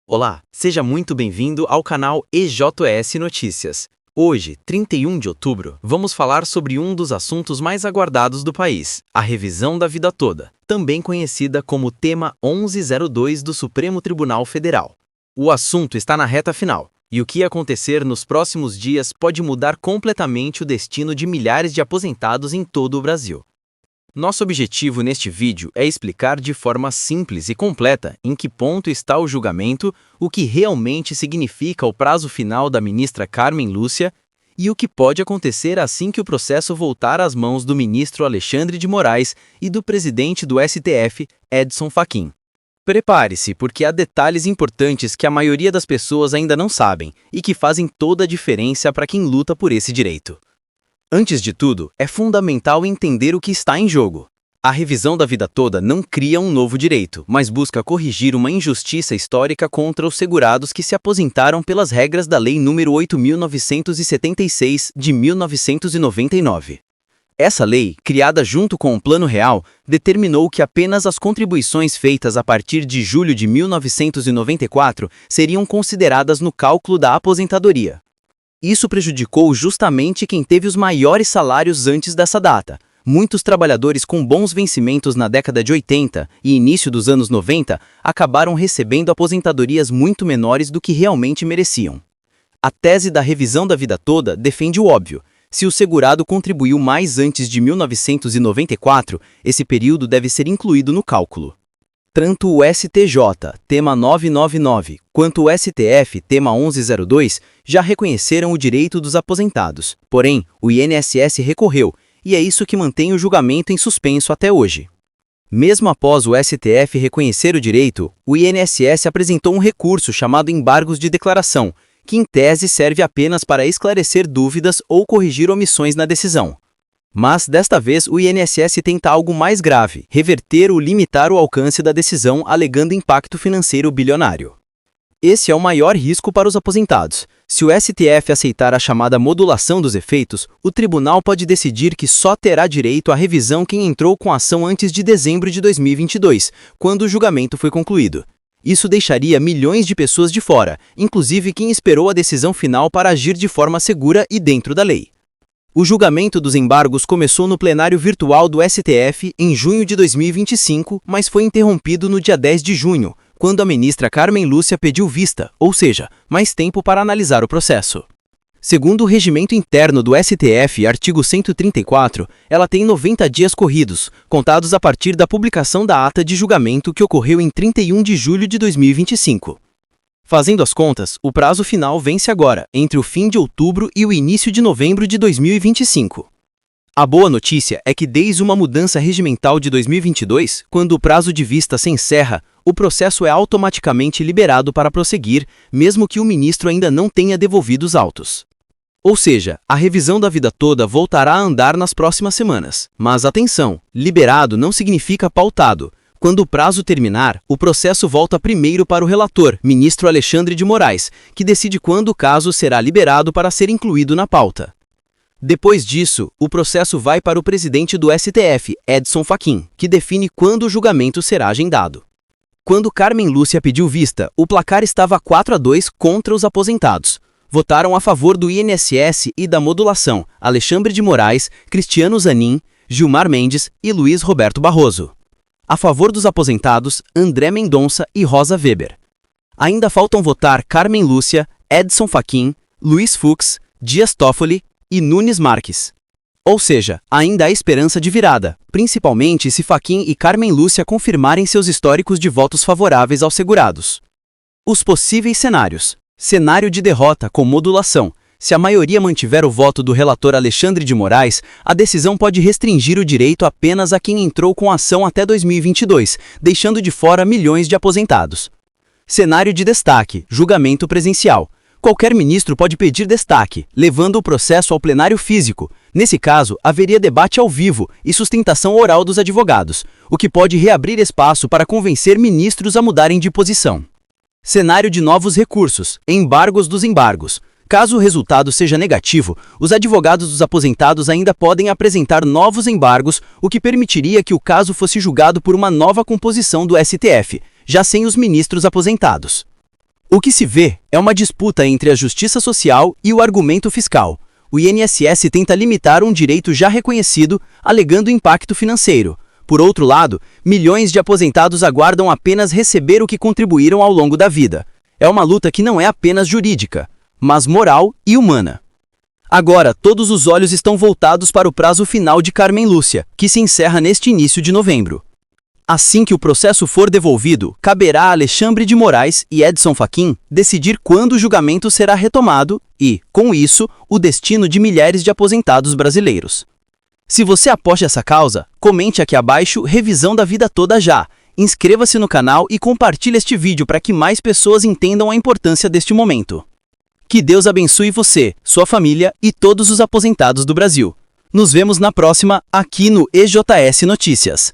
Olá, seja muito bem-vindo ao canal EJS Notícias. Hoje, 31 de outubro, vamos falar sobre um dos assuntos mais aguardados do país, a revisão da vida toda, também conhecida como tema 1102 do Supremo Tribunal Federal. O assunto está na reta final, e o que acontecer nos próximos dias pode mudar completamente o destino de milhares de aposentados em todo o Brasil. Nosso objetivo neste vídeo é explicar de forma simples e completa em que ponto está o julgamento, o que realmente significa o prazo final da ministra Carmen Lúcia e o que pode acontecer assim que o processo voltar às mãos do ministro Alexandre de Moraes e do presidente do STF, Edson Fachin. Prepare-se, porque há detalhes importantes que a maioria das pessoas ainda não sabem e que fazem toda a diferença para quem luta por esse direito. Antes de tudo, é fundamental entender o que está em jogo. A revisão da vida toda não cria um novo direito, mas busca corrigir uma injustiça histórica contra os segurados que se aposentaram pelas regras da Lei nº 8.976, de 1999. Essa lei, criada junto com o Plano Real, determinou que apenas as contribuições feitas a partir de julho de 1994 seriam consideradas no cálculo da aposentadoria. Isso prejudicou justamente quem teve os maiores salários antes dessa data. Muitos trabalhadores com bons vencimentos na década de 80 e início dos anos 90 acabaram recebendo aposentadorias muito menores do que realmente mereciam. A tese da revisão da vida toda defende o óbvio. Se o segurado contribuiu mais antes de 1994, esse período deve ser incluído no cálculo. Tanto o STJ, tema 999, quanto o STF, tema 1102, já reconheceram o direito dos aposentados. Porém, o INSS recorreu, e é isso que mantém o julgamento em suspenso até hoje. Mesmo após o STF reconhecer o direito, o INSS apresentou um recurso chamado embargos de declaração, que em tese serve apenas para esclarecer dúvidas ou corrigir omissões na decisão. Mas, desta vez, o INSS tenta algo mais grave, reverter ou limitar o alcance da decisão alegando impacto financeiro bilionário. Esse é o maior risco para os aposentados. Se o STF aceitar a chamada modulação dos efeitos, o tribunal pode decidir que só terá direito à revisão quem entrou com a ação antes de dezembro de 2022, quando o julgamento foi concluído. Isso deixaria milhões de pessoas de fora, inclusive quem esperou a decisão final para agir de forma segura e dentro da lei. O julgamento dos embargos começou no plenário virtual do STF em junho de 2025, mas foi interrompido no dia 10 de junho, quando a ministra Carmen Lúcia pediu vista, ou seja, mais tempo para analisar o processo. Segundo o regimento interno do STF, artigo 134, ela tem 90 dias corridos, contados a partir da publicação da ata de julgamento que ocorreu em 31 de julho de 2025. Fazendo as contas, o prazo final vence agora, entre o fim de outubro e o início de novembro de 2025. A boa notícia é que desde uma mudança regimental de 2022, quando o prazo de vista se encerra, o processo é automaticamente liberado para prosseguir, mesmo que o ministro ainda não tenha devolvido os autos. Ou seja, a revisão da vida toda voltará a andar nas próximas semanas. Mas atenção, liberado não significa pautado. Quando o prazo terminar, o processo volta primeiro para o relator, ministro Alexandre de Moraes, que decide quando o caso será liberado para ser incluído na pauta. Depois disso, o processo vai para o presidente do STF, Edson Fachin, que define quando o julgamento será agendado. Quando Carmen Lúcia pediu vista, o placar estava 4-2 contra os aposentados. Votaram a favor do INSS e da modulação Alexandre de Moraes, Cristiano Zanin, Gilmar Mendes e Luiz Roberto Barroso. A favor dos aposentados, André Mendonça e Rosa Weber. Ainda faltam votar Carmen Lúcia, Edson Fachin, Luiz Fux, Dias Toffoli e Nunes Marques. Ou seja, ainda há esperança de virada, principalmente se Fachin e Carmen Lúcia confirmarem seus históricos de votos favoráveis aos segurados. Os possíveis cenários. Cenário de derrota com modulação. Se a maioria mantiver o voto do relator Alexandre de Moraes, a decisão pode restringir o direito apenas a quem entrou com a ação até 2022, deixando de fora milhões de aposentados. Cenário de destaque, julgamento presencial. Qualquer ministro pode pedir destaque, levando o processo ao plenário físico. Nesse caso, haveria debate ao vivo e sustentação oral dos advogados, o que pode reabrir espaço para convencer ministros a mudarem de posição. Cenário de novos recursos, embargos dos embargos. Caso o resultado seja negativo, os advogados dos aposentados ainda podem apresentar novos embargos, o que permitiria que o caso fosse julgado por uma nova composição do STF, já sem os ministros aposentados. O que se vê é uma disputa entre a justiça social e o argumento fiscal. O INSS tenta limitar um direito já reconhecido, alegando impacto financeiro. Por outro lado, milhões de aposentados aguardam apenas receber o que contribuíram ao longo da vida. É uma luta que não é apenas jurídica, mas moral e humana. Agora, todos os olhos estão voltados para o prazo final de Carmen Lúcia, que se encerra neste início de novembro. Assim que o processo for devolvido, caberá a Alexandre de Moraes e Edson Fachin decidir quando o julgamento será retomado e, com isso, o destino de milhares de aposentados brasileiros. Se você apoia essa causa, comente aqui abaixo Revisão da Vida Toda já. Inscreva-se no canal e compartilhe este vídeo para que mais pessoas entendam a importância deste momento. Que Deus abençoe você, sua família e todos os aposentados do Brasil. Nos vemos na próxima, aqui no EJS Notícias.